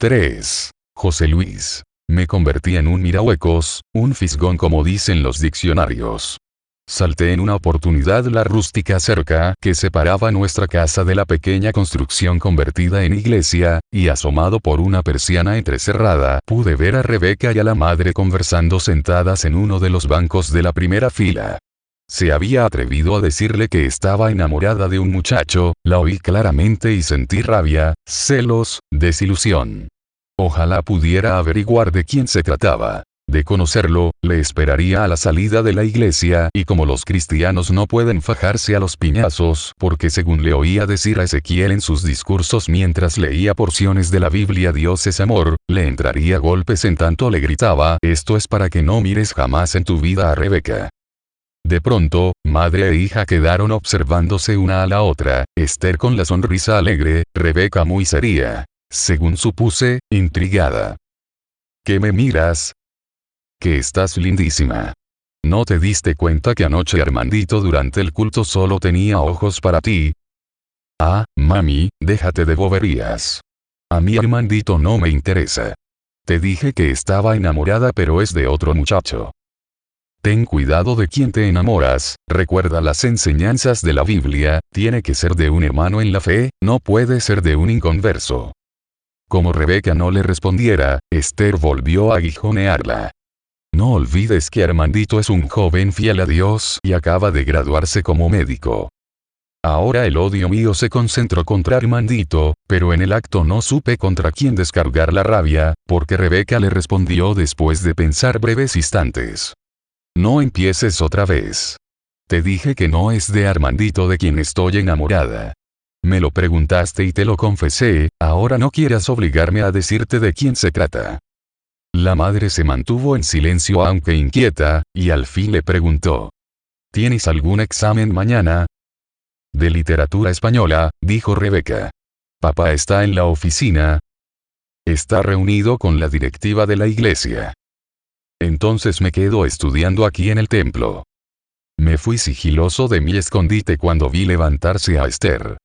3. José Luis. Me convertí en un mirahuecos, un fisgón como dicen los diccionarios. Salté en una oportunidad la rústica cerca que separaba nuestra casa de la pequeña construcción convertida en iglesia, y asomado por una persiana entrecerrada pude ver a Rebeca y a la madre conversando sentadas en uno de los bancos de la primera fila. Se había atrevido a decirle que estaba enamorada de un muchacho, la oí claramente y sentí rabia, celos, desilusión. Ojalá pudiera averiguar de quién se trataba. De conocerlo, le esperaría a la salida de la iglesia y como los cristianos no pueden fajarse a los piñazos porque según le oía decir a Ezequiel en sus discursos mientras leía porciones de la Biblia Dios es amor, le entraría golpes en tanto le gritaba, esto es para que no mires jamás en tu vida a Rebeca. De pronto, madre e hija quedaron observándose una a la otra, Esther con la sonrisa alegre, Rebeca muy seria. Según supuse, intrigada. ¿Qué me miras? Que estás lindísima. ¿No te diste cuenta que anoche Armandito durante el culto solo tenía ojos para ti? Ah, mami, déjate de boberías. A mí Armandito no me interesa. Te dije que estaba enamorada pero es de otro muchacho. Ten cuidado de quién te enamoras, recuerda las enseñanzas de la Biblia, tiene que ser de un hermano en la fe, no puede ser de un inconverso. Como Rebeca no le respondiera, Esther volvió a aguijonearla. No olvides que Armandito es un joven fiel a Dios y acaba de graduarse como médico. Ahora el odio mío se concentró contra Armandito, pero en el acto no supe contra quién descargar la rabia, porque Rebeca le respondió después de pensar breves instantes. No empieces otra vez. Te dije que no es de Armandito de quien estoy enamorada. Me lo preguntaste y te lo confesé, ahora no quieras obligarme a decirte de quién se trata. La madre se mantuvo en silencio aunque inquieta, y al fin le preguntó. ¿Tienes algún examen mañana? De literatura española, dijo Rebeca. Papá está en la oficina. Está reunido con la directiva de la iglesia. Entonces me quedo estudiando aquí en el templo. Me fui sigiloso de mi escondite cuando vi levantarse a Esther.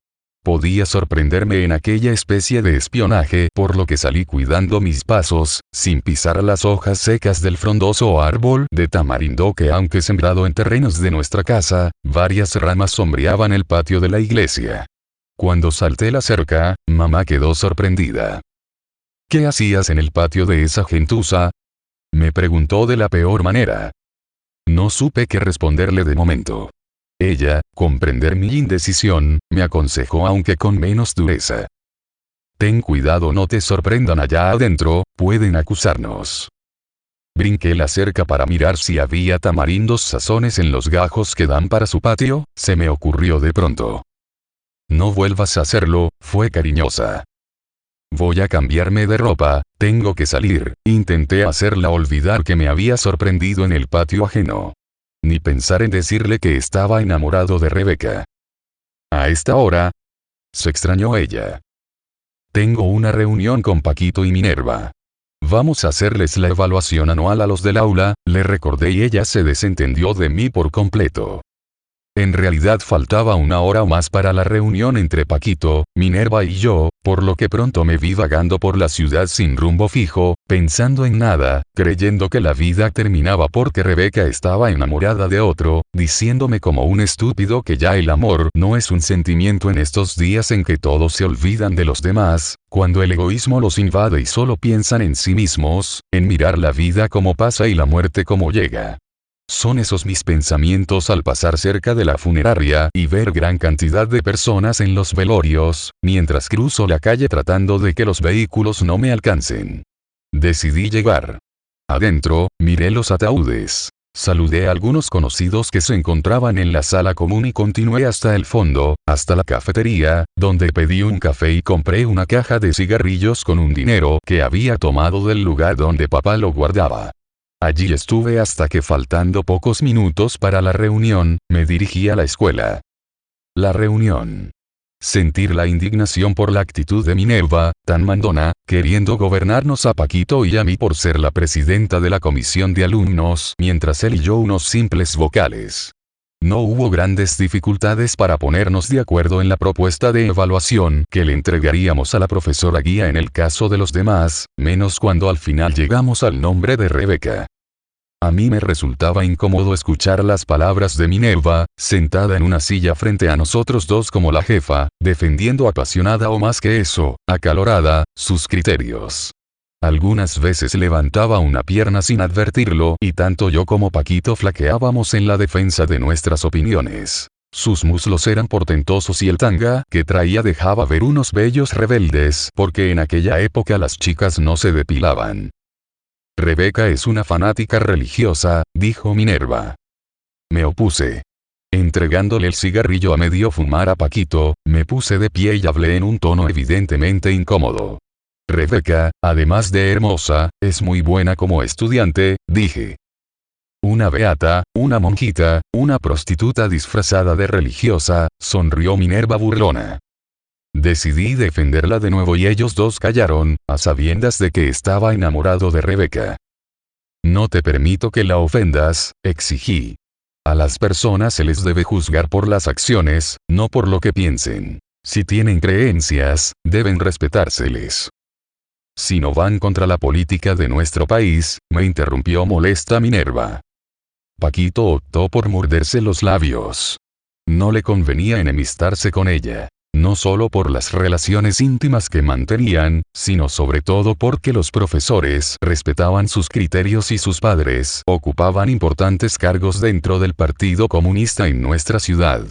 Podía sorprenderme en aquella especie de espionaje, por lo que salí cuidando mis pasos, sin pisar las hojas secas del frondoso árbol de tamarindo que aunque sembrado en terrenos de nuestra casa, varias ramas sombreaban el patio de la iglesia. Cuando salté la cerca, mamá quedó sorprendida. ¿Qué hacías en el patio de esa gentuza? Me preguntó de la peor manera. No supe qué responderle de momento. Ella, comprender mi indecisión, me aconsejó aunque con menos dureza. Ten cuidado no te sorprendan allá adentro, pueden acusarnos. Brinqué la cerca para mirar si había tamarindos sazones en los gajos que dan para su patio, se me ocurrió de pronto. No vuelvas a hacerlo, fue cariñosa. Voy a cambiarme de ropa, tengo que salir, intenté hacerla olvidar que me había sorprendido en el patio ajeno. Ni pensar en decirle que estaba enamorado de Rebeca. ¿A esta hora? Se extrañó ella. Tengo una reunión con Paquito y Minerva. Vamos a hacerles la evaluación anual a los del aula, le recordé y ella se desentendió de mí por completo. En realidad faltaba una hora o más para la reunión entre Paquito, Minerva y yo, por lo que pronto me vi vagando por la ciudad sin rumbo fijo, pensando en nada, creyendo que la vida terminaba porque Rebeca estaba enamorada de otro, diciéndome como un estúpido que ya el amor no es un sentimiento en estos días en que todos se olvidan de los demás, cuando el egoísmo los invade y solo piensan en sí mismos, en mirar la vida como pasa y la muerte como llega. Son esos mis pensamientos al pasar cerca de la funeraria y ver gran cantidad de personas en los velorios, mientras cruzo la calle tratando de que los vehículos no me alcancen. Decidí llegar. Adentro, miré los ataúdes. Saludé a algunos conocidos que se encontraban en la sala común y continué hasta el fondo, hasta la cafetería, donde pedí un café y compré una caja de cigarrillos con un dinero que había tomado del lugar donde papá lo guardaba. Allí estuve hasta que faltando pocos minutos para la reunión, me dirigí a la escuela. La reunión. Sentir la indignación por la actitud de Minerva, tan mandona, queriendo gobernarnos a Paquito y a mí por ser la presidenta de la comisión de alumnos, mientras él y yo unos simples vocales. No hubo grandes dificultades para ponernos de acuerdo en la propuesta de evaluación que le entregaríamos a la profesora guía en el caso de los demás, menos cuando al final llegamos al nombre de Rebeca. A mí me resultaba incómodo escuchar las palabras de Minerva, sentada en una silla frente a nosotros dos como la jefa, defendiendo apasionada o más que eso, acalorada, sus criterios. Algunas veces levantaba una pierna sin advertirlo y tanto yo como Paquito flaqueábamos en la defensa de nuestras opiniones. Sus muslos eran portentosos y el tanga que traía dejaba ver unos vellos rebeldes porque en aquella época las chicas no se depilaban. Rebeca es una fanática religiosa, dijo Minerva. Me opuse. Entregándole el cigarrillo a medio fumar a Paquito, me puse de pie y hablé en un tono evidentemente incómodo. Rebeca, además de hermosa, es muy buena como estudiante, dije. Una beata, una monjita, una prostituta disfrazada de religiosa, sonrió Minerva burlona. Decidí defenderla de nuevo y ellos dos callaron, a sabiendas de que estaba enamorado de Rebeca. No te permito que la ofendas, exigí. A las personas se les debe juzgar por las acciones, no por lo que piensen. Si tienen creencias, deben respetárseles. Si no van contra la política de nuestro país, me interrumpió molesta Minerva. Paquito optó por morderse los labios. No le convenía enemistarse con ella. No solo por las relaciones íntimas que mantenían, sino sobre todo porque los profesores respetaban sus criterios y sus padres ocupaban importantes cargos dentro del Partido Comunista en nuestra ciudad.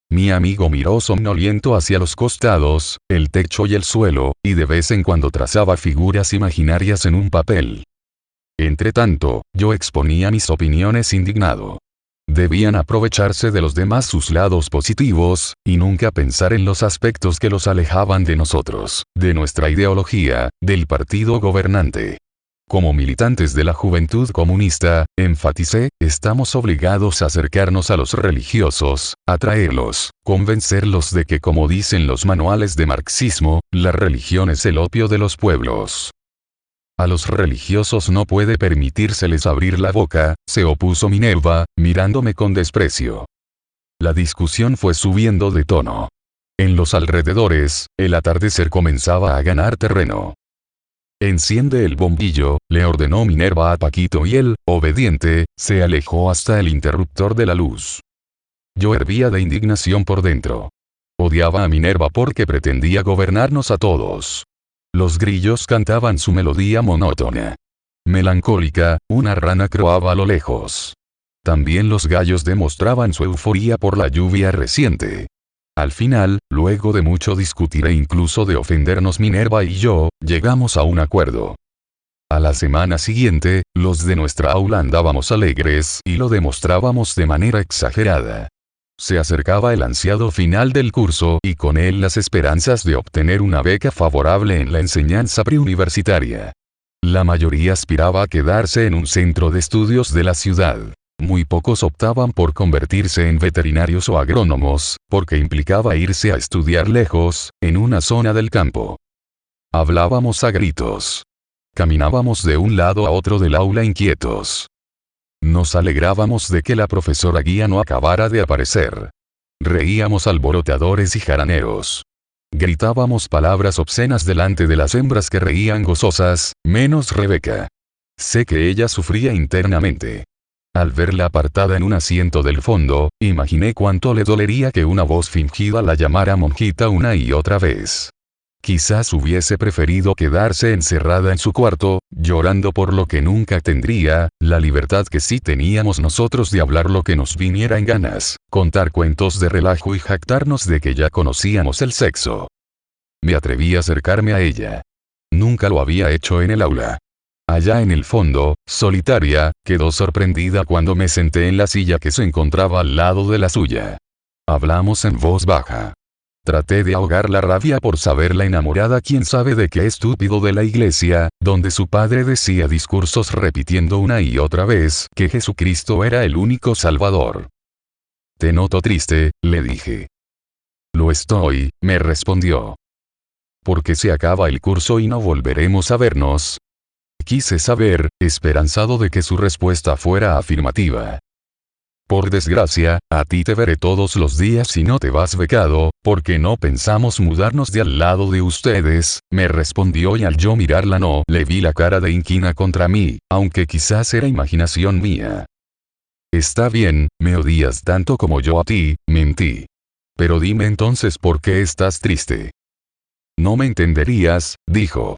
Mi amigo miró somnoliento hacia los costados, el techo y el suelo, y de vez en cuando trazaba figuras imaginarias en un papel. Entretanto, yo exponía mis opiniones indignado. Debían aprovecharse de los demás sus lados positivos, y nunca pensar en los aspectos que los alejaban de nosotros, de nuestra ideología, del partido gobernante. Como militantes de la Juventud Comunista, enfaticé, estamos obligados a acercarnos a los religiosos, atraerlos, convencerlos de que como dicen los manuales de marxismo, la religión es el opio de los pueblos. A los religiosos no puede permitírseles abrir la boca, se opuso Minerva, mirándome con desprecio. La discusión fue subiendo de tono. En los alrededores, el atardecer comenzaba a ganar terreno. Enciende el bombillo, le ordenó Minerva a Paquito y él, obediente, se alejó hasta el interruptor de la luz. Yo hervía de indignación por dentro. Odiaba a Minerva porque pretendía gobernarnos a todos. Los grillos cantaban su melodía monótona. Melancólica, una rana croaba a lo lejos. También los gallos demostraban su euforía por la lluvia reciente. Al final, luego de mucho discutir e incluso de ofendernos Minerva y yo, llegamos a un acuerdo. A la semana siguiente, los de nuestra aula andábamos alegres y lo demostrábamos de manera exagerada. Se acercaba el ansiado final del curso y con él las esperanzas de obtener una beca favorable en la enseñanza preuniversitaria. La mayoría aspiraba a quedarse en un centro de estudios de la ciudad. Muy pocos optaban por convertirse en veterinarios o agrónomos, porque implicaba irse a estudiar lejos, en una zona del campo. Hablábamos a gritos. Caminábamos de un lado a otro del aula inquietos. Nos alegrábamos de que la profesora guía no acabara de aparecer. Reíamos alborotadores y jaraneos. Gritábamos palabras obscenas delante de las hembras que reían gozosas, menos Rebeca. Sé que ella sufría internamente. Al verla apartada en un asiento del fondo, imaginé cuánto le dolería que una voz fingida la llamara monjita una y otra vez. Quizás hubiese preferido quedarse encerrada en su cuarto, llorando por lo que nunca tendría, la libertad que sí teníamos nosotros de hablar lo que nos viniera en ganas, contar cuentos de relajo y jactarnos de que ya conocíamos el sexo. Me atreví a acercarme a ella. Nunca lo había hecho en el aula. Allá en el fondo, solitaria, quedó sorprendida cuando me senté en la silla que se encontraba al lado de la suya. Hablamos en voz baja. Traté de ahogar la rabia por saber la enamorada quién sabe de qué estúpido de la iglesia, donde su padre decía discursos repitiendo una y otra vez que Jesucristo era el único Salvador. Te noto triste, le dije. Lo estoy, me respondió. ¿Por qué se acaba el curso y no volveremos a vernos? Quise saber, esperanzado de que su respuesta fuera afirmativa. Por desgracia, a ti te veré todos los días si no te vas becado, porque no pensamos mudarnos de al lado de ustedes, me respondió, y al yo mirarla no le vi la cara de inquina contra mí, aunque quizás era imaginación mía. Está bien, me odias tanto como yo a ti, mentí. Pero dime entonces por qué estás triste. No me entenderías, dijo.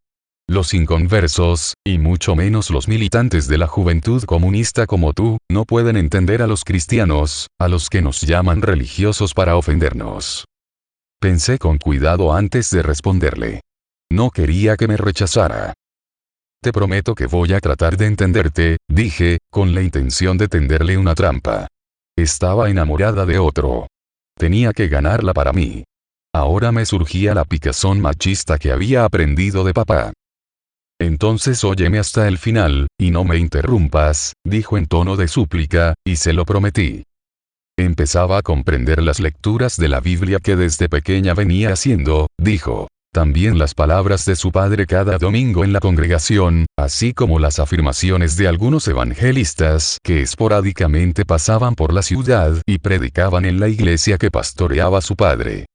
Los inconversos, y mucho menos los militantes de la juventud comunista como tú, no pueden entender a los cristianos, a los que nos llaman religiosos para ofendernos. Pensé con cuidado antes de responderle. No quería que me rechazara. Te prometo que voy a tratar de entenderte, dije, con la intención de tenderle una trampa. Estaba enamorada de otro. Tenía que ganarla para mí. Ahora me surgía la picazón machista que había aprendido de papá. Entonces óyeme hasta el final, y no me interrumpas, dijo en tono de súplica, y se lo prometí. Empezaba a comprender las lecturas de la Biblia que desde pequeña venía haciendo, dijo. También las palabras de su padre cada domingo en la congregación, así como las afirmaciones de algunos evangelistas que esporádicamente pasaban por la ciudad y predicaban en la iglesia que pastoreaba su padre.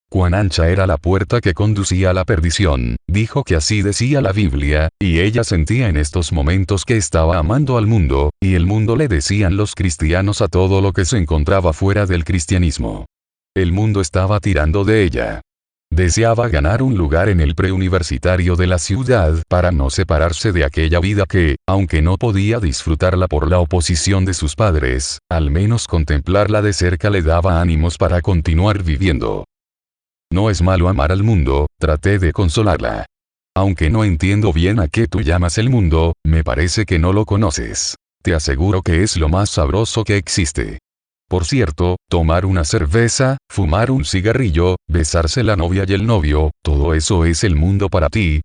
Cuán ancha era la puerta que conducía a la perdición, dijo que así decía la Biblia, y ella sentía en estos momentos que estaba amando al mundo, y el mundo le decían los cristianos a todo lo que se encontraba fuera del cristianismo. El mundo estaba tirando de ella. Deseaba ganar un lugar en el preuniversitario de la ciudad para no separarse de aquella vida que, aunque no podía disfrutarla por la oposición de sus padres, al menos contemplarla de cerca le daba ánimos para continuar viviendo. No es malo amar al mundo, traté de consolarla. Aunque no entiendo bien a qué tú llamas el mundo, me parece que no lo conoces. Te aseguro que es lo más sabroso que existe. Por cierto, tomar una cerveza, fumar un cigarrillo, besarse la novia y el novio, todo eso es el mundo para ti.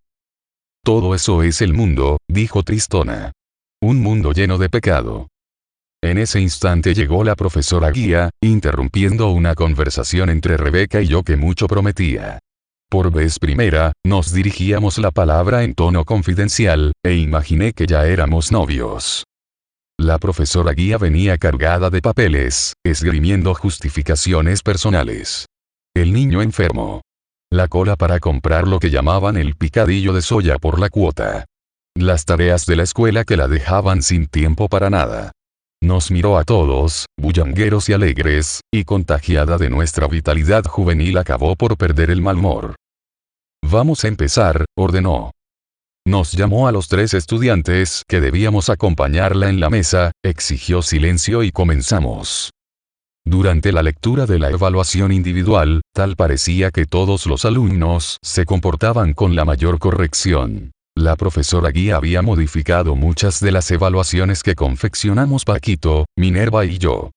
Todo eso es el mundo, dijo tristona. Un mundo lleno de pecado. En ese instante llegó la profesora guía, interrumpiendo una conversación entre Rebeca y yo que mucho prometía. Por vez primera, nos dirigíamos la palabra en tono confidencial, e imaginé que ya éramos novios. La profesora guía venía cargada de papeles, esgrimiendo justificaciones personales. El niño enfermo. La cola para comprar lo que llamaban el picadillo de soya por la cuota. Las tareas de la escuela que la dejaban sin tiempo para nada. Nos miró a todos, bullangueros y alegres, y contagiada de nuestra vitalidad juvenil acabó por perder el mal humor. Vamos a empezar, ordenó. Nos llamó a los 3 estudiantes que debíamos acompañarla en la mesa, exigió silencio y comenzamos. Durante la lectura de la evaluación individual, tal parecía que todos los alumnos se comportaban con la mayor corrección. La profesora guía había modificado muchas de las evaluaciones que confeccionamos Paquito, Minerva y yo.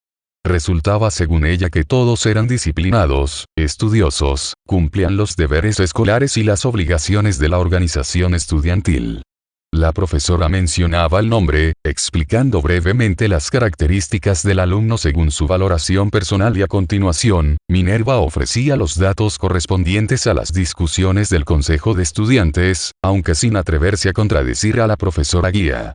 Resultaba según ella que todos eran disciplinados, estudiosos, cumplían los deberes escolares y las obligaciones de la organización estudiantil. La profesora mencionaba el nombre, explicando brevemente las características del alumno según su valoración personal y a continuación, Minerva ofrecía los datos correspondientes a las discusiones del consejo de estudiantes, aunque sin atreverse a contradecir a la profesora guía.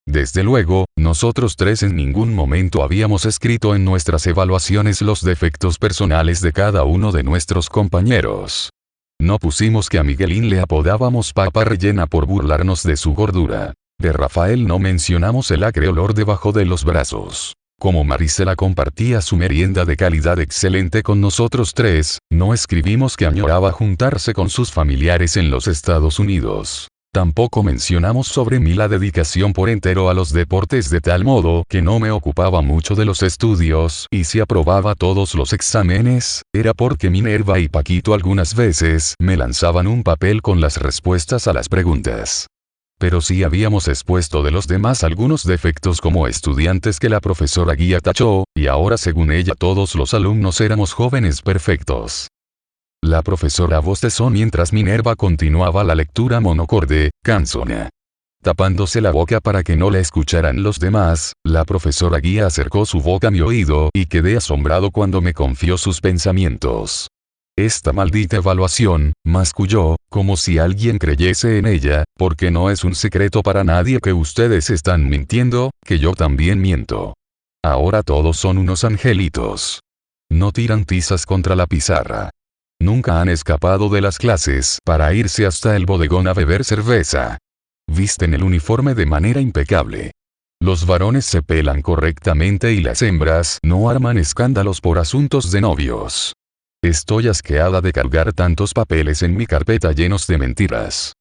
Desde luego, nosotros 3 en ningún momento habíamos escrito en nuestras evaluaciones los defectos personales de cada uno de nuestros compañeros. No pusimos que a Miguelín le apodábamos papa rellena por burlarnos de su gordura. De Rafael no mencionamos el acre olor debajo de los brazos. Como Marisela compartía su merienda de calidad excelente con nosotros 3, no escribimos que añoraba juntarse con sus familiares en los Estados Unidos. Tampoco mencionamos sobre mí la dedicación por entero a los deportes de tal modo que no me ocupaba mucho de los estudios y si aprobaba todos los exámenes, era porque Minerva y Paquito algunas veces me lanzaban un papel con las respuestas a las preguntas. Pero sí habíamos expuesto de los demás algunos defectos como estudiantes que la profesora guía tachó, y ahora según ella todos los alumnos éramos jóvenes perfectos. La profesora bostezó mientras Minerva continuaba la lectura monocorde, cansona. Tapándose la boca para que no la escucharan los demás, la profesora guía acercó su boca a mi oído y quedé asombrado cuando me confió sus pensamientos. Esta maldita evaluación, masculló, como si alguien creyese en ella, porque no es un secreto para nadie que ustedes están mintiendo, que yo también miento. Ahora todos son unos angelitos. No tiran tizas contra la pizarra. Nunca han escapado de las clases para irse hasta el bodegón a beber cerveza. Visten el uniforme de manera impecable. Los varones se pelan correctamente y las hembras no arman escándalos por asuntos de novios. Estoy asqueada de cargar tantos papeles en mi carpeta llenos de mentiras.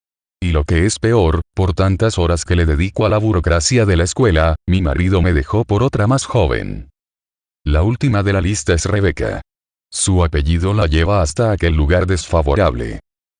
Y lo que es peor, por tantas horas que le dedico a la burocracia de la escuela, mi marido me dejó por otra más joven. La última de la lista es Rebeca. Su apellido la lleva hasta aquel lugar desfavorable.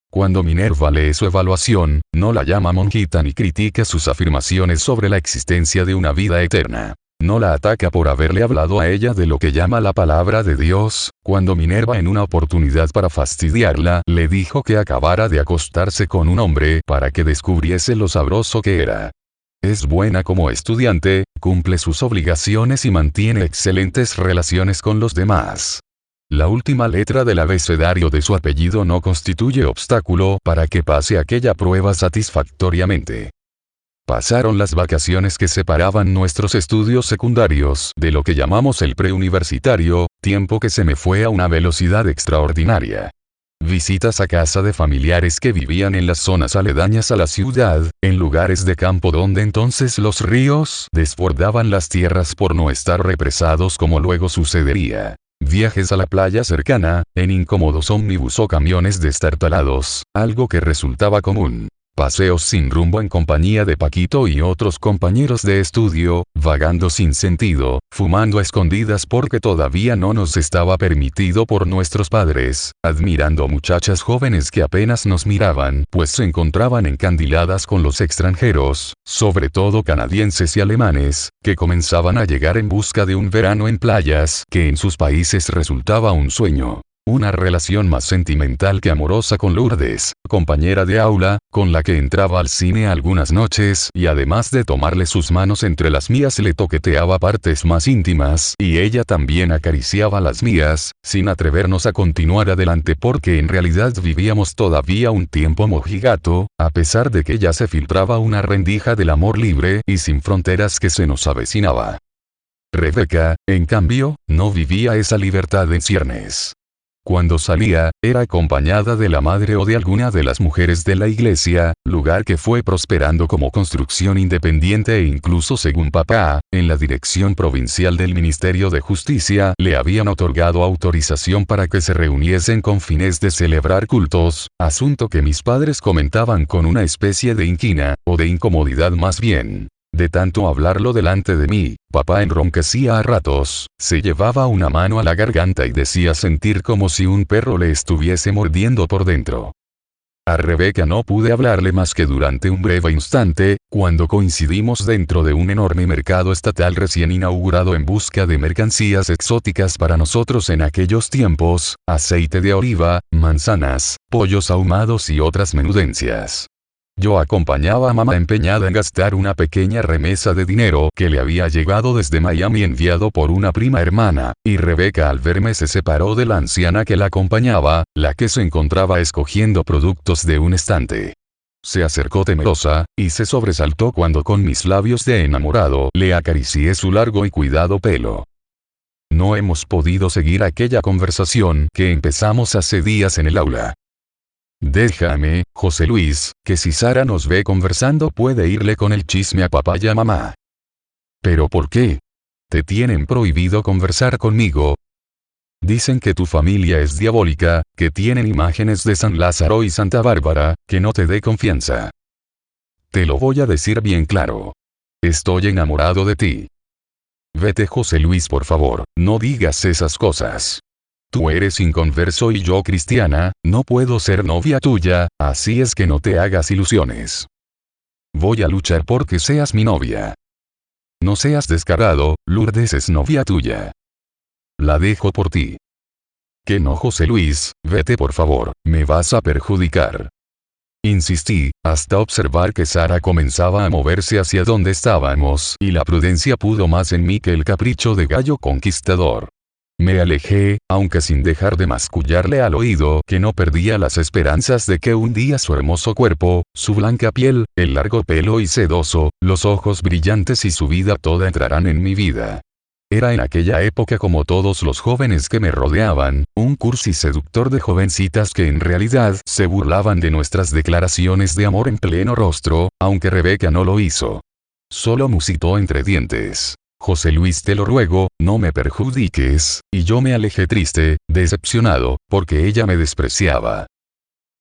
Cuando Minerva lee su evaluación, no la llama monjita ni critica sus afirmaciones sobre la existencia de una vida eterna. No la ataca por haberle hablado a ella de lo que llama la palabra de Dios, cuando Minerva en una oportunidad para fastidiarla, le dijo que acabara de acostarse con un hombre para que descubriese lo sabroso que era. Es buena como estudiante, cumple sus obligaciones y mantiene excelentes relaciones con los demás. La última letra del abecedario de su apellido no constituye obstáculo para que pase aquella prueba satisfactoriamente. Pasaron las vacaciones que separaban nuestros estudios secundarios de lo que llamamos el preuniversitario, tiempo que se me fue a una velocidad extraordinaria. Visitas a casa de familiares que vivían en las zonas aledañas a la ciudad, en lugares de campo donde entonces los ríos desbordaban las tierras por no estar represados como luego sucedería. Viajes a la playa cercana, en incómodos ómnibus o camiones destartalados, algo que resultaba común. Paseos sin rumbo en compañía de Paquito y otros compañeros de estudio, vagando sin sentido, fumando a escondidas porque todavía no nos estaba permitido por nuestros padres, admirando muchachas jóvenes que apenas nos miraban pues se encontraban encandiladas con los extranjeros, sobre todo canadienses y alemanes, que comenzaban a llegar en busca de un verano en playas que en sus países resultaba un sueño. Una relación más sentimental que amorosa con Lourdes, compañera de aula, con la que entraba al cine algunas noches y además de tomarle sus manos entre las mías le toqueteaba partes más íntimas y ella también acariciaba las mías, sin atrevernos a continuar adelante porque en realidad vivíamos todavía un tiempo mojigato, a pesar de que ya se filtraba una rendija del amor libre y sin fronteras que se nos avecinaba. Rebeca, en cambio, no vivía esa libertad en ciernes. Cuando salía, era acompañada de la madre o de alguna de las mujeres de la iglesia, lugar que fue prosperando como construcción independiente e incluso según papá, en la dirección provincial del Ministerio de Justicia le habían otorgado autorización para que se reuniesen con fines de celebrar cultos, asunto que mis padres comentaban con una especie de inquina, o de incomodidad más bien. De tanto hablarlo delante de mí, papá enronquecía a ratos, se llevaba una mano a la garganta y decía sentir como si un perro le estuviese mordiendo por dentro. A Rebeca no pude hablarle más que durante un breve instante, cuando coincidimos dentro de un enorme mercado estatal recién inaugurado en busca de mercancías exóticas para nosotros en aquellos tiempos, aceite de oliva, manzanas, pollos ahumados y otras menudencias. Yo acompañaba a mamá empeñada en gastar una pequeña remesa de dinero que le había llegado desde Miami enviado por una prima hermana, y Rebeca al verme se separó de la anciana que la acompañaba, la que se encontraba escogiendo productos de un estante. Se acercó temerosa, y se sobresaltó cuando con mis labios de enamorado le acaricié su largo y cuidado pelo. No hemos podido seguir aquella conversación que empezamos hace días en el aula. Déjame, José Luis, que si Sara nos ve conversando puede irle con el chisme a papá y a mamá. ¿Pero por qué? ¿Te tienen prohibido conversar conmigo? Dicen que tu familia es diabólica, que tienen imágenes de San Lázaro y Santa Bárbara, que no te dé confianza. Te lo voy a decir bien claro. Estoy enamorado de ti. Vete José Luis por favor, no digas esas cosas. Tú eres inconverso y yo cristiana, no puedo ser novia tuya, así es que no te hagas ilusiones. Voy a luchar porque seas mi novia. No seas descarado, Lourdes es novia tuya. La dejo por ti. Que no José Luis, vete por favor, me vas a perjudicar. Insistí, hasta observar que Sara comenzaba a moverse hacia donde estábamos y la prudencia pudo más en mí que el capricho de gallo conquistador. Me alejé, aunque sin dejar de mascullarle al oído que no perdía las esperanzas de que un día su hermoso cuerpo, su blanca piel, el largo pelo y sedoso, los ojos brillantes y su vida toda entrarán en mi vida. Era en aquella época, como todos los jóvenes que me rodeaban, un cursi seductor de jovencitas que en realidad se burlaban de nuestras declaraciones de amor en pleno rostro, aunque Rebeca no lo hizo. Solo musitó entre dientes: José Luis, te lo ruego, no me perjudiques, y yo me alejé triste, decepcionado, porque ella me despreciaba.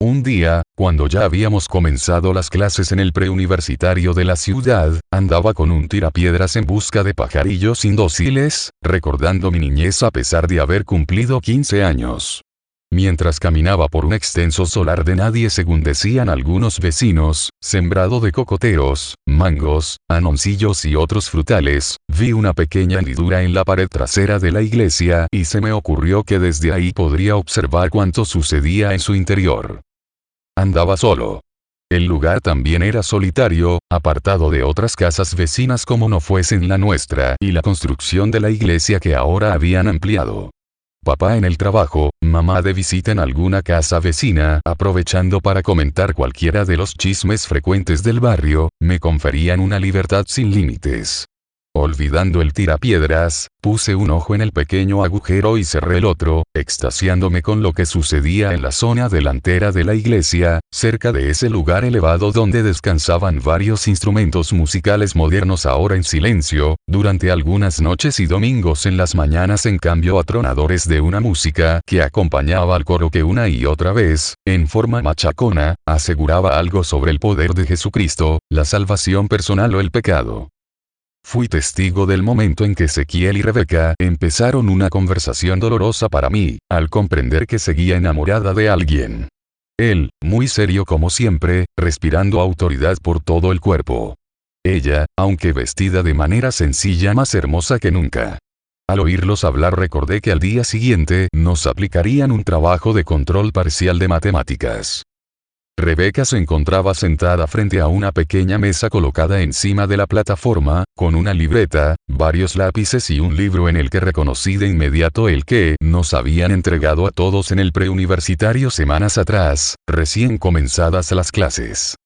Un día, cuando ya habíamos comenzado las clases en el preuniversitario de la ciudad, andaba con un tirapiedras en busca de pajarillos indóciles, recordando mi niñez a pesar de haber cumplido 15 años. Mientras caminaba por un extenso solar de nadie, según decían algunos vecinos, sembrado de cocoteros, mangos, anoncillos y otros frutales, vi una pequeña hendidura en la pared trasera de la iglesia y se me ocurrió que desde ahí podría observar cuanto sucedía en su interior. Andaba solo. El lugar también era solitario, apartado de otras casas vecinas como no fuesen la nuestra y la construcción de la iglesia que ahora habían ampliado. Papá en el trabajo, mamá de visita en alguna casa vecina, aprovechando para comentar cualquiera de los chismes frecuentes del barrio, me conferían una libertad sin límites. Olvidando el tirapiedras, puse un ojo en el pequeño agujero y cerré el otro, extasiándome con lo que sucedía en la zona delantera de la iglesia, cerca de ese lugar elevado donde descansaban varios instrumentos musicales modernos ahora en silencio, durante algunas noches y domingos en las mañanas en cambio atronadores de una música que acompañaba al coro que una y otra vez, en forma machacona, aseguraba algo sobre el poder de Jesucristo, la salvación personal o el pecado. Fui testigo del momento en que Ezequiel y Rebeca empezaron una conversación dolorosa para mí, al comprender que seguía enamorada de alguien. Él, muy serio como siempre, respirando autoridad por todo el cuerpo. Ella, aunque vestida de manera sencilla, más hermosa que nunca. Al oírlos hablar recordé que al día siguiente nos aplicarían un trabajo de control parcial de matemáticas. Rebeca se encontraba sentada frente a una pequeña mesa colocada encima de la plataforma, con una libreta, varios lápices y un libro en el que reconocí de inmediato el que nos habían entregado a todos en el preuniversitario semanas atrás, recién comenzadas las clases.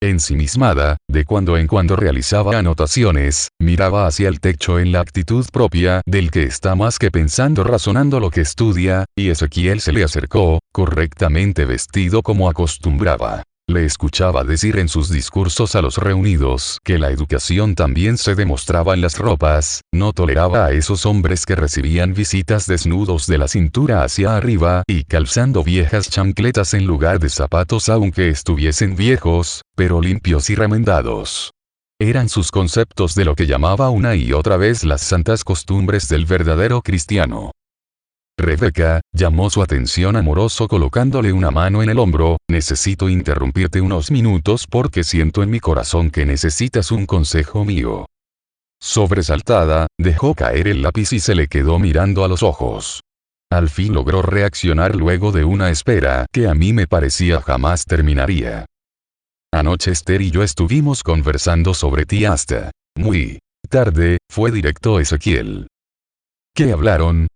Ensimismada, de cuando en cuando realizaba anotaciones, miraba hacia el techo en la actitud propia del que está más que pensando razonando lo que estudia, y Ezequiel se le acercó, correctamente vestido como acostumbraba. Le escuchaba decir en sus discursos a los reunidos que la educación también se demostraba en las ropas, no toleraba a esos hombres que recibían visitas desnudos de la cintura hacia arriba y calzando viejas chancletas en lugar de zapatos aunque estuviesen viejos, pero limpios y remendados. Eran sus conceptos de lo que llamaba una y otra vez las santas costumbres del verdadero cristiano. Rebeca, llamó su atención amoroso colocándole una mano en el hombro: necesito interrumpirte unos minutos porque siento en mi corazón que necesitas un consejo mío. Sobresaltada, dejó caer el lápiz y se le quedó mirando a los ojos. Al fin logró reaccionar luego de una espera que a mí me parecía jamás terminaría. Anoche Esther y yo estuvimos conversando sobre ti hasta muy tarde, fue directo Ezequiel. ¿Qué hablaron?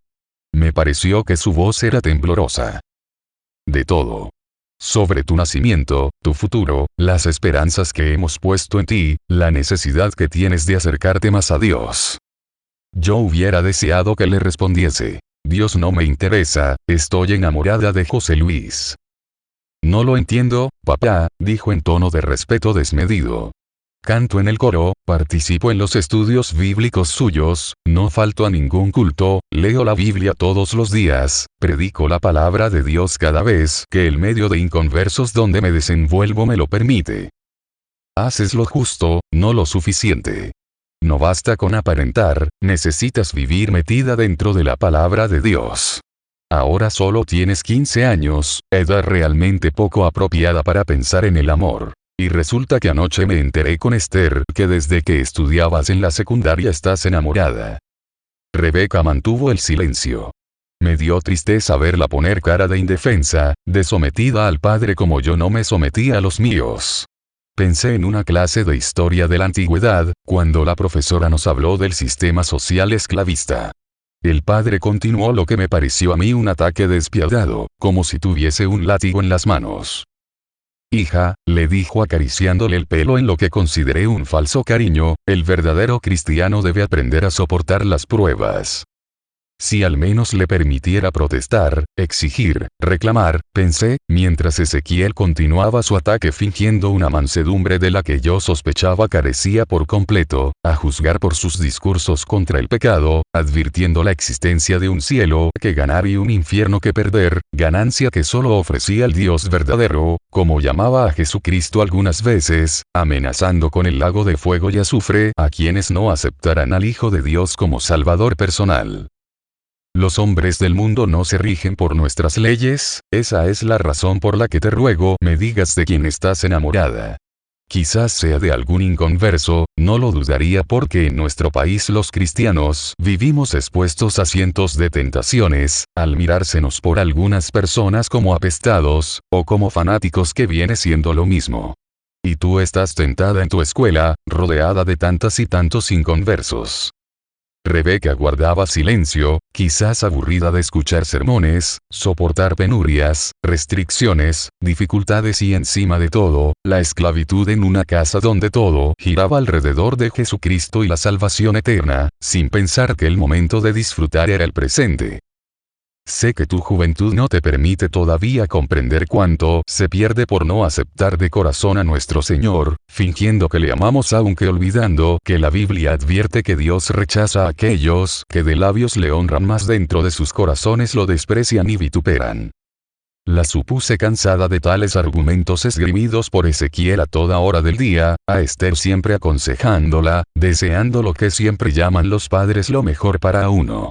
Me pareció que su voz era temblorosa. De todo. Sobre tu nacimiento, tu futuro, las esperanzas que hemos puesto en ti, la necesidad que tienes de acercarte más a Dios. Yo hubiera deseado que le respondiese: Dios no me interesa, estoy enamorada de José Luis. No lo entiendo, papá, dijo en tono de respeto desmedido. Canto en el coro, participo en los estudios bíblicos suyos, no falto a ningún culto, leo la Biblia todos los días, predico la palabra de Dios cada vez que el medio de inconversos donde me desenvuelvo me lo permite. Haces lo justo, no lo suficiente. No basta con aparentar, necesitas vivir metida dentro de la palabra de Dios. Ahora solo tienes 15 años, edad realmente poco apropiada para pensar en el amor. Y resulta que anoche me enteré con Esther que desde que estudiabas en la secundaria estás enamorada. Rebeca mantuvo el silencio. Me dio tristeza verla poner cara de indefensa, de sometida al padre como yo no me sometía a los míos. Pensé en una clase de historia de la antigüedad, cuando la profesora nos habló del sistema social esclavista. El padre continuó lo que me pareció a mí un ataque despiadado, como si tuviese un látigo en las manos. Hija, le dijo acariciándole el pelo en lo que consideré un falso cariño, el verdadero cristiano debe aprender a soportar las pruebas. Si al menos le permitiera protestar, exigir, reclamar, pensé, mientras Ezequiel continuaba su ataque fingiendo una mansedumbre de la que yo sospechaba carecía por completo, a juzgar por sus discursos contra el pecado, advirtiendo la existencia de un cielo que ganar y un infierno que perder, ganancia que solo ofrecía el Dios verdadero, como llamaba a Jesucristo algunas veces, amenazando con el lago de fuego y azufre a quienes no aceptaran al Hijo de Dios como Salvador personal. Los hombres del mundo no se rigen por nuestras leyes, esa es la razón por la que te ruego me digas de quién estás enamorada. Quizás sea de algún inconverso, no lo dudaría porque en nuestro país los cristianos vivimos expuestos a cientos de tentaciones, al mirársenos por algunas personas como apestados, o como fanáticos que viene siendo lo mismo. Y tú estás tentada en tu escuela, rodeada de tantas y tantos inconversos. Rebeca guardaba silencio, quizás aburrida de escuchar sermones, soportar penurias, restricciones, dificultades y encima de todo, la esclavitud en una casa donde todo giraba alrededor de Jesucristo y la salvación eterna, sin pensar que el momento de disfrutar era el presente. Sé que tu juventud no te permite todavía comprender cuánto se pierde por no aceptar de corazón a nuestro Señor, fingiendo que le amamos aunque olvidando que la Biblia advierte que Dios rechaza a aquellos que de labios le honran mas dentro de sus corazones lo desprecian y vituperan. La supuse cansada de tales argumentos esgrimidos por Ezequiel a toda hora del día, a Esther siempre aconsejándola, deseando lo que siempre llaman los padres lo mejor para uno.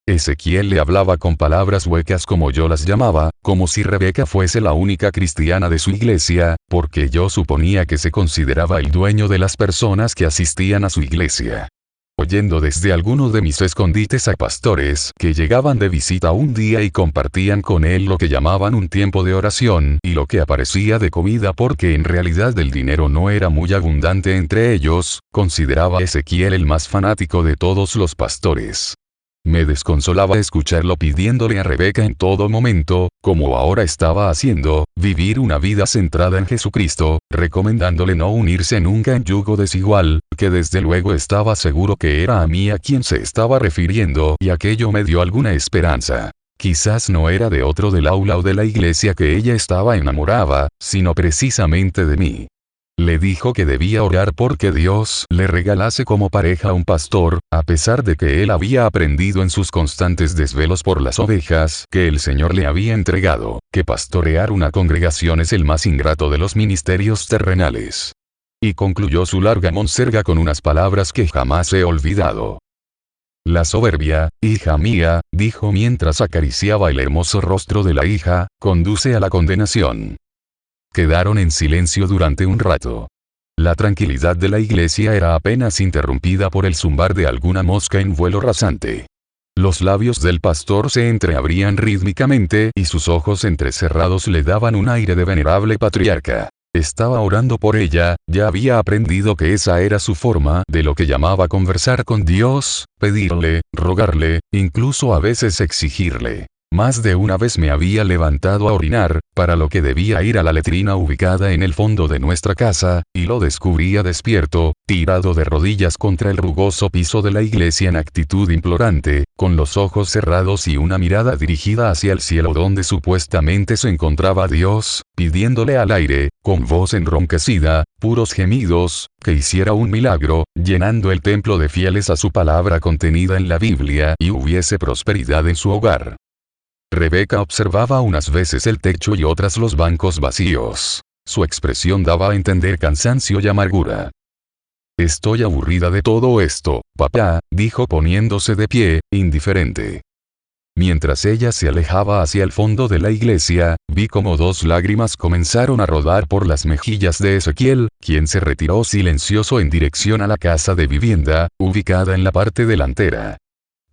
Ezequiel le hablaba con palabras huecas como yo las llamaba, como si Rebeca fuese la única cristiana de su iglesia, porque yo suponía que se consideraba el dueño de las personas que asistían a su iglesia. Oyendo desde alguno de mis escondites a pastores que llegaban de visita un día y compartían con él lo que llamaban un tiempo de oración y lo que aparecía de comida porque en realidad el dinero no era muy abundante entre ellos, consideraba a Ezequiel el más fanático de todos los pastores. Me desconsolaba escucharlo pidiéndole a Rebeca en todo momento, como ahora estaba haciendo, vivir una vida centrada en Jesucristo, recomendándole no unirse nunca en yugo desigual, que desde luego estaba seguro que era a mí a quien se estaba refiriendo y aquello me dio alguna esperanza. Quizás no era de otro del aula o de la iglesia que ella estaba enamorada, sino precisamente de mí. Le dijo que debía orar porque Dios le regalase como pareja a un pastor, a pesar de que él había aprendido en sus constantes desvelos por las ovejas que el Señor le había entregado, que pastorear una congregación es el más ingrato de los ministerios terrenales. Y concluyó su larga monserga con unas palabras que jamás he olvidado. La soberbia, hija mía, dijo mientras acariciaba el hermoso rostro de la hija, conduce a la condenación. Quedaron en silencio durante un rato. La tranquilidad de la iglesia era apenas interrumpida por el zumbar de alguna mosca en vuelo rasante. Los labios del pastor se entreabrían rítmicamente y sus ojos entrecerrados le daban un aire de venerable patriarca. Estaba orando por ella, ya había aprendido que esa era su forma de lo que llamaba conversar con Dios, pedirle, rogarle, incluso a veces exigirle. Más de una vez me había levantado a orinar, para lo que debía ir a la letrina ubicada en el fondo de nuestra casa, y lo descubría despierto, tirado de rodillas contra el rugoso piso de la iglesia en actitud implorante, con los ojos cerrados y una mirada dirigida hacia el cielo donde supuestamente se encontraba Dios, pidiéndole al aire, con voz enronquecida, puros gemidos, que hiciera un milagro, llenando el templo de fieles a su palabra contenida en la Biblia y hubiese prosperidad en su hogar. Rebeca observaba unas veces el techo y otras los bancos vacíos. Su expresión daba a entender cansancio y amargura. Estoy aburrida de todo esto, papá, dijo poniéndose de pie, indiferente. Mientras ella se alejaba hacia el fondo de la iglesia, vi como 2 lágrimas comenzaron a rodar por las mejillas de Ezequiel, quien se retiró silencioso en dirección a la casa de vivienda, ubicada en la parte delantera.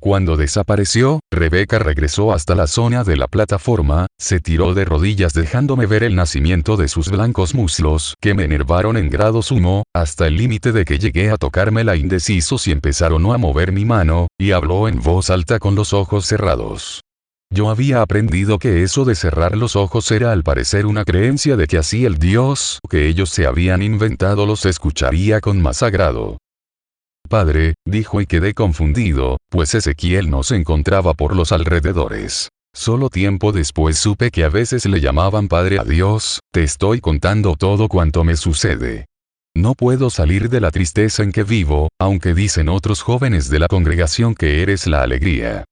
Cuando desapareció, Rebeca regresó hasta la zona de la plataforma, se tiró de rodillas dejándome ver el nacimiento de sus blancos muslos que me enervaron en grado sumo, hasta el límite de que llegué a tocármela indeciso si empezar o no a mover mi mano, y habló en voz alta con los ojos cerrados. Yo había aprendido que eso de cerrar los ojos era al parecer una creencia de que así el Dios que ellos se habían inventado los escucharía con más agrado. Padre, dijo y quedé confundido, pues Ezequiel no se encontraba por los alrededores. Solo tiempo después supe que a veces le llamaban Padre a Dios. Te estoy contando todo cuanto me sucede. No puedo salir de la tristeza en que vivo, aunque dicen otros jóvenes de la congregación que eres la alegría.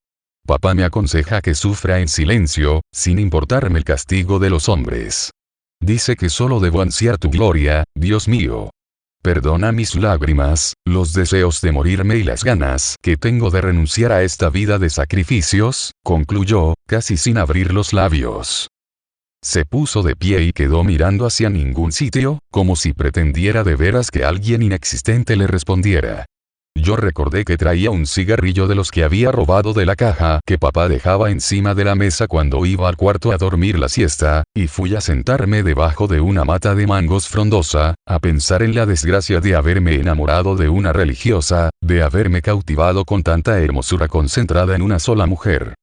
Papá me aconseja que sufra en silencio, sin importarme el castigo de los hombres. Dice que solo debo ansiar tu gloria, Dios mío. Perdona mis lágrimas, los deseos de morirme y las ganas que tengo de renunciar a esta vida de sacrificios, concluyó, casi sin abrir los labios. Se puso de pie y quedó mirando hacia ningún sitio, como si pretendiera de veras que alguien inexistente le respondiera. Yo recordé que traía un cigarrillo de los que había robado de la caja que papá dejaba encima de la mesa cuando iba al cuarto a dormir la siesta, y fui a sentarme debajo de una mata de mangos frondosa, a pensar en la desgracia de haberme enamorado de una religiosa, de haberme cautivado con tanta hermosura concentrada en una sola mujer.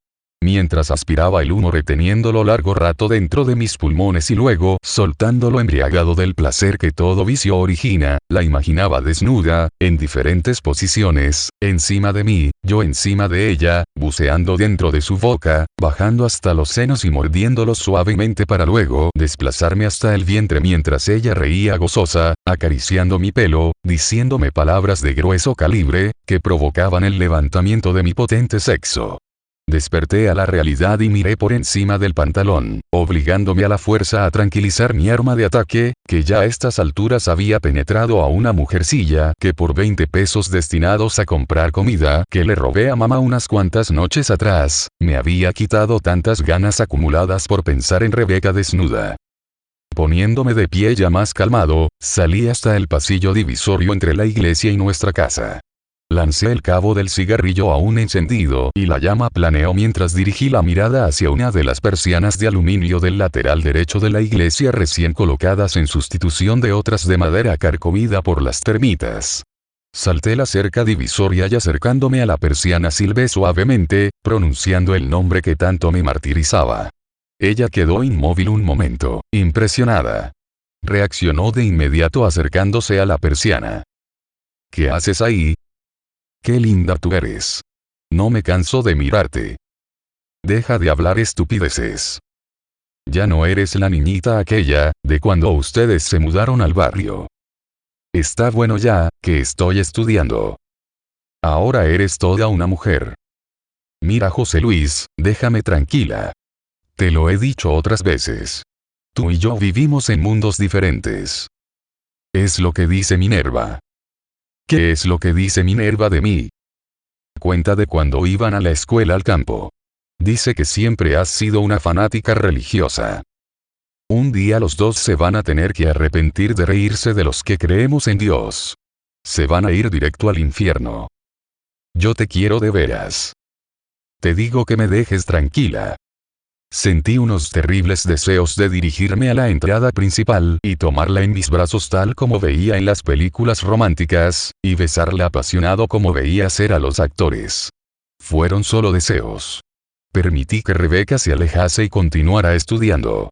Mientras aspiraba el humo reteniéndolo largo rato dentro de mis pulmones y luego soltándolo embriagado del placer que todo vicio origina, la imaginaba desnuda, en diferentes posiciones, encima de mí, yo encima de ella, buceando dentro de su boca, bajando hasta los senos y mordiéndolos suavemente para luego desplazarme hasta el vientre mientras ella reía gozosa, acariciando mi pelo, diciéndome palabras de grueso calibre, que provocaban el levantamiento de mi potente sexo. Desperté a la realidad y miré por encima del pantalón, obligándome a la fuerza a tranquilizar mi arma de ataque, que ya a estas alturas había penetrado a una mujercilla que por 20 pesos destinados a comprar comida que le robé a mamá unas cuantas noches atrás, me había quitado tantas ganas acumuladas por pensar en Rebeca desnuda. Poniéndome de pie ya más calmado, salí hasta el pasillo divisorio entre la iglesia y nuestra casa. Lancé el cabo del cigarrillo aún encendido y la llama planeó mientras dirigí la mirada hacia una de las persianas de aluminio del lateral derecho de la iglesia recién colocadas en sustitución de otras de madera carcomida por las termitas. Salté la cerca divisoria y acercándome a la persiana silbé suavemente, pronunciando el nombre que tanto me martirizaba. Ella quedó inmóvil un momento, impresionada. Reaccionó de inmediato acercándose a la persiana. ¿Qué haces ahí? ¡Qué linda tú eres! No me canso de mirarte. Deja de hablar estupideces. Ya no eres la niñita aquella, de cuando ustedes se mudaron al barrio. Está bueno ya, que estoy estudiando. Ahora eres toda una mujer. Mira José Luis, déjame tranquila. Te lo he dicho otras veces. Tú y yo vivimos en mundos diferentes. Es lo que dice Minerva. ¿Qué es lo que dice Minerva de mí? Cuenta de cuando iban a la escuela al campo. Dice que siempre has sido una fanática religiosa. Un día los dos se van a tener que arrepentir de reírse de los que creemos en Dios. Se van a ir directo al infierno. Yo te quiero de veras. Te digo que me dejes tranquila. Sentí unos terribles deseos de dirigirme a la entrada principal y tomarla en mis brazos tal como veía en las películas románticas, y besarla apasionado como veía hacer a los actores. Fueron solo deseos. Permití que Rebeca se alejase y continuara estudiando.